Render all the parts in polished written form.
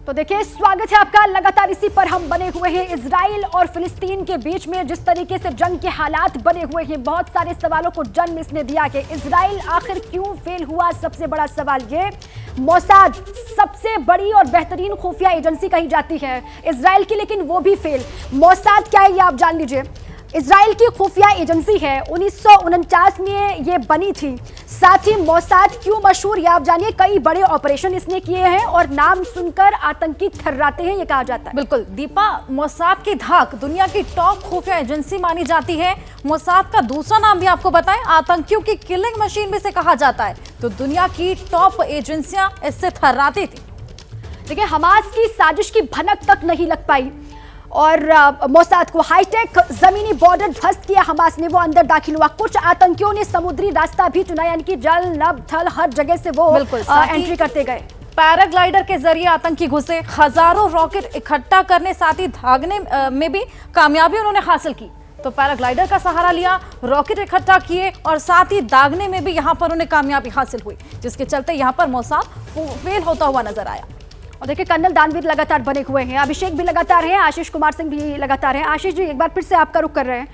तो देखिए, स्वागत है आपका। लगातार इसी पर हम बने हुए हैं। इजराइल और फिलिस्तीन के बीच में जिस तरीके से जंग के हालात बने हुए हैं, बहुत सारे सवालों को जन्म इसने दिया कि इजराइल आखिर क्यों फेल हुआ। सबसे बड़ा सवाल ये, मोसाद सबसे बड़ी और बेहतरीन खुफिया एजेंसी कही जाती है इजराइल की, लेकिन वो भी फेल। मोसाद क्या है ये आप जान लीजिए। इजराइल की खुफिया एजेंसी है, 1949 में ये बनी थी। साथ ही मोसाद क्यों मशहूर, ये आप जानिए। कई बड़े ऑपरेशन इसने किए हैं और नाम सुनकर आतंकी थर्राते हैं, ये कहा जाता है। बिल्कुल दीपा, मोसाद की धाक दुनिया की टॉप खुफिया एजेंसी मानी जाती है। मोसाद का दूसरा नाम भी आपको बताएं, आतंकियों की किलिंग मशीन भी से कहा जाता है। तो दुनिया की टॉप एजेंसियां इससे थर्राती थी। देखिए, हमास की साजिश की भनक तक नहीं लग पाई और मोसाद को हाईटेक जमीनी बॉर्डर ध्वस्त किया हमास ने, वो अंदर दाखिल हुआ। कुछ आतंकियों ने समुद्री रास्ता भी चुना, यानी कि जल नभ थल हर जगह से वो एंट्री करते गए। पैराग्लाइडर के जरिए आतंकी घुसे, हजारों रॉकेट इकट्ठा करने साथ ही भागने में भी कामयाबी उन्होंने हासिल की। तो पैराग्लाइडर का सहारा लिया, रॉकेट इकट्ठा किए और साथ ही दागने में भी यहाँ पर उन्हें कामयाबी हासिल हुई, जिसके चलते यहाँ पर मोसाद फेल होता हुआ नजर आया। और देखिए, कर्नल दानवीर लगातार बने हुए हैं, अभिषेक भी लगातार है, आशीष कुमार सिंह भी लगातार है। आशीष जी, एक बार फिर से आपका रुख कर रहे हैं।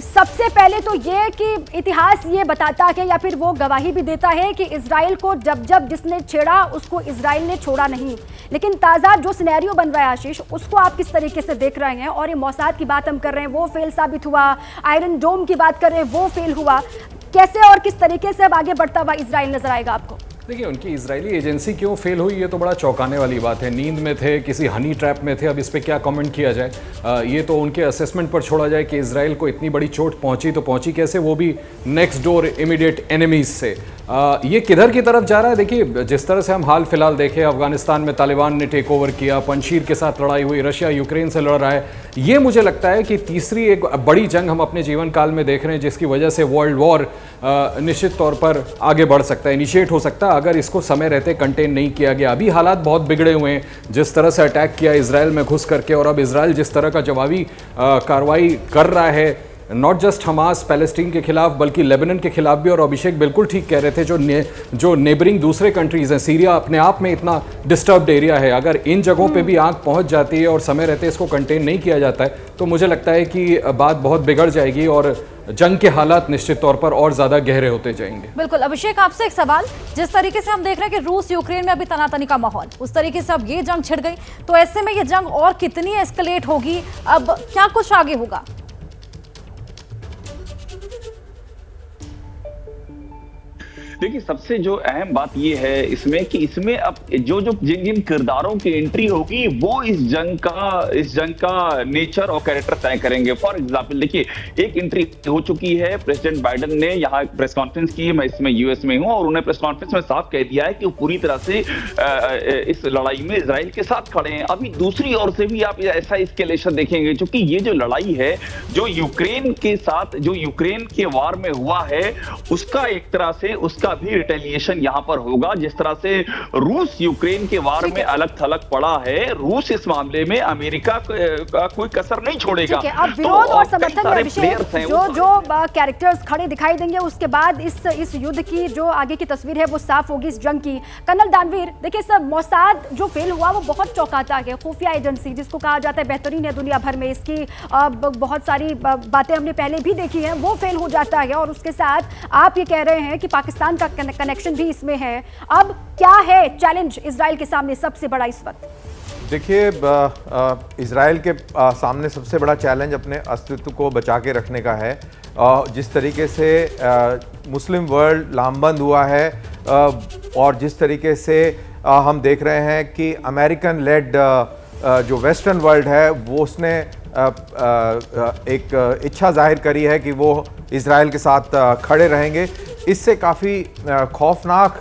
सबसे पहले तो ये कि इतिहास ये बताता है या फिर वो गवाही भी देता है कि इजराइल को जब जब जिसने छेड़ा उसको इजराइल ने छोड़ा नहीं। लेकिन ताज़ा जो सिनेरियो बन रहा है आशीष, उसको आप किस तरीके से देख रहे हैं? और ये मोसाद की बात हम कर रहे हैं, वो फेल साबित हुआ। आयरन डोम की बात कर रहे हैं, वो फेल हुआ। कैसे और किस तरीके से अब आगे बढ़ता हुआ इजराइल नजर आएगा आपको? देखिए, उनकी इजरायली एजेंसी क्यों फेल हुई, ये तो बड़ा चौंकाने वाली बात है। नींद में थे, किसी हनी ट्रैप में थे, अब इस पर क्या कमेंट किया जाए। ये तो उनके असेसमेंट पर छोड़ा जाए कि इजराइल को इतनी बड़ी चोट पहुंची तो पहुंची कैसे, वो भी नेक्स्ट डोर इमीडिएट एनिमीज से। ये किधर की तरफ जा रहा है? देखिए, जिस तरह से हम हाल फिलहाल देखे, अफगानिस्तान में तालिबान ने टेक ओवर किया, पंशीर के साथ लड़ाई हुई, रशिया यूक्रेन से लड़ रहा है। ये मुझे लगता है कि तीसरी एक बड़ी जंग हम अपने जीवन काल में देख रहे हैं, जिसकी वजह से वर्ल्ड वॉर निश्चित तौर पर आगे बढ़ सकता है, इनिशिएट हो सकता है, अगर इसको समय रहते कंटेन नहीं किया गया। अभी हालात बहुत बिगड़े हुए हैं, जिस तरह से अटैक किया इसराइल में घुस करके, और अब इसराइल जिस तरह का जवाबी कार्रवाई कर रहा है, नॉट जस्ट हमास पैलेस्टीन के खिलाफ बल्कि लेबनान के खिलाफ भी। और अभिषेक बिल्कुल ठीक कह रहे थे, जो नेबरिंग दूसरे कंट्रीज़ हैं, सीरिया अपने आप में इतना डिस्टर्ब्ड एरिया है, अगर इन जगहों पे भी आंख पहुंच जाती है और समय रहते इसको कंटेन नहीं किया जाता है, तो मुझे लगता है कि बात बहुत बिगड़ जाएगी और जंग के हालात निश्चित तौर पर और ज्यादा गहरे होते जाएंगे। बिल्कुल अभिषेक, आपसे एक सवाल, जिस तरीके से हम देख रहे हैं कि रूस यूक्रेन में अभी तनातनी का माहौल, उस तरीके से अब ये जंग छिड़ गई, तो ऐसे में ये जंग और कितनी एस्केलेट होगी, अब क्या कुछ आगे होगा? देखिए, सबसे जो अहम बात ये है इसमें कि इसमें अब जो जिन जिन किरदारों की एंट्री होगी वो इस जंग का नेचर और कैरेक्टर तय करेंगे। फॉर एग्जांपल देखिए, एक एंट्री हो चुकी है, प्रेसिडेंट बाइडेन ने यहाँ प्रेस कॉन्फ्रेंस की है, मैं इसमें यूएस में हूँ, और उन्होंने प्रेस कॉन्फ्रेंस में साफ कह दिया है कि वो पूरी तरह से इस लड़ाई में इजराइल के साथ खड़े हैं। अभी दूसरी ओर से भी आप ऐसा एस्केलेशन देखेंगे, क्योंकि ये जो लड़ाई है जो यूक्रेन के साथ, जो यूक्रेन के वार में हुआ है, उसका एक तरह से उसका भी रिटेलिएशन यहां पर होगा। जिस तरह से रूस यूक्रेन के वार में अलग थलग पड़ा है, रूस इस मामले में अमेरिका का कोई कसर नहीं छोड़ेगा। अब विरोध और समर्थन में अभिषेक जो कैरेक्टर्स खड़े दिखाई देंगे, उसके बाद इस युद्ध की जो आगे की तस्वीर है वो साफ होगी इस जंग की। कर्नल दानवीर, देखिए सर, मोसाद जो फेल हुआ वो बहुत चौंकाता है। खुफिया एजेंसी जिसको कहा जाता है बेहतरीन है दुनिया भर में, इसकी बहुत सारी बातें हमने पहले भी देखी हैं, वो फेल हो जाता है। और उसके साथ आप ये कह रहे हैं कि पाकिस्तान का कनेक्शन भी इसमें है। अब क्या है चैलेंज इजराइल के सामने सबसे बड़ा इस वक्त? देखिए, इजराइल के सामने सबसे बड़ा चैलेंज अपने अस्तित्व को बचा के रखने का है। जिस तरीके से मुस्लिम वर्ल्ड लामबंद हुआ है और जिस तरीके से हम देख रहे हैं कि अमेरिकन लेड जो वेस्टर्न वर्ल्ड है, वो उसने एक इच्छा जाहिर करी है कि वो इजराइल के साथ खड़े रहेंगे। इससे काफ़ी खौफनाक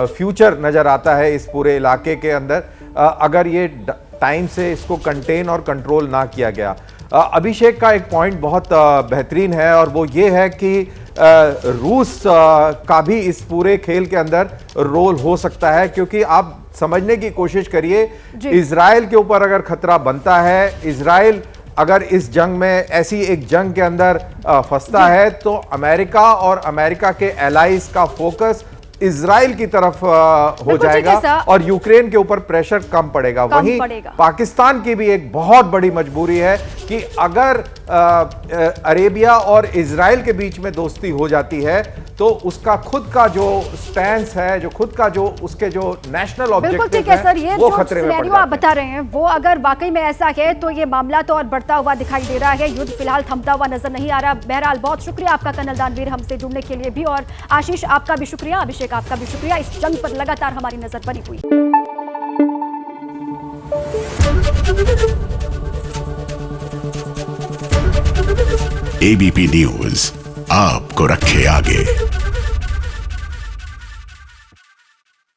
फ्यूचर नज़र आता है इस पूरे इलाके के अंदर, अगर ये टाइम से इसको कंटेन और कंट्रोल ना किया गया। अभिषेक का एक पॉइंट बहुत बेहतरीन है, और वो ये है कि रूस का भी इस पूरे खेल के अंदर रोल हो सकता है, क्योंकि आप समझने की कोशिश करिए, इजराइल के ऊपर अगर खतरा बनता है, इजराइल अगर इस जंग में ऐसी एक जंग के अंदर फंसता है, तो अमेरिका और अमेरिका के एलाइज का फोकस इजराइल की तरफ हो बिल्कुल ठीक है, जाएगा सर। और यूक्रेन के ऊपर प्रेशर कम पड़ेगा। कम वहीं पड़ेगा। पाकिस्तान की भी एक बहुत बड़ी मजबूरी है कि अगर अरेबिया और इजराइल के बीच में दोस्ती हो जाती है तो उसका खुद का जो स्टैंस है, जो खुद का जो उसके जो नेशनल बिल्कुल ठीक ऑब्जेक्टिव है सर, ये है वो जो खतरे में पड़ सिनेरियो जाते आप बता रहे हैं वो अगर वाकई में ऐसा है तो ये मामला तो और बढ़ता हुआ दिखाई दे रहा है। युद्ध फिलहाल थमता हुआ नजर नहीं आ रहा। बहरहाल बहुत शुक्रिया आपका कर्नल दानवीर हमसे जुड़ने के लिए भी, और आशीष आपका भी शुक्रिया, अभिषेक आपका भी शुक्रिया। इस जंग पर लगातार हमारी नजर बनी हुई। एबीपी न्यूज आपको रखे आगे।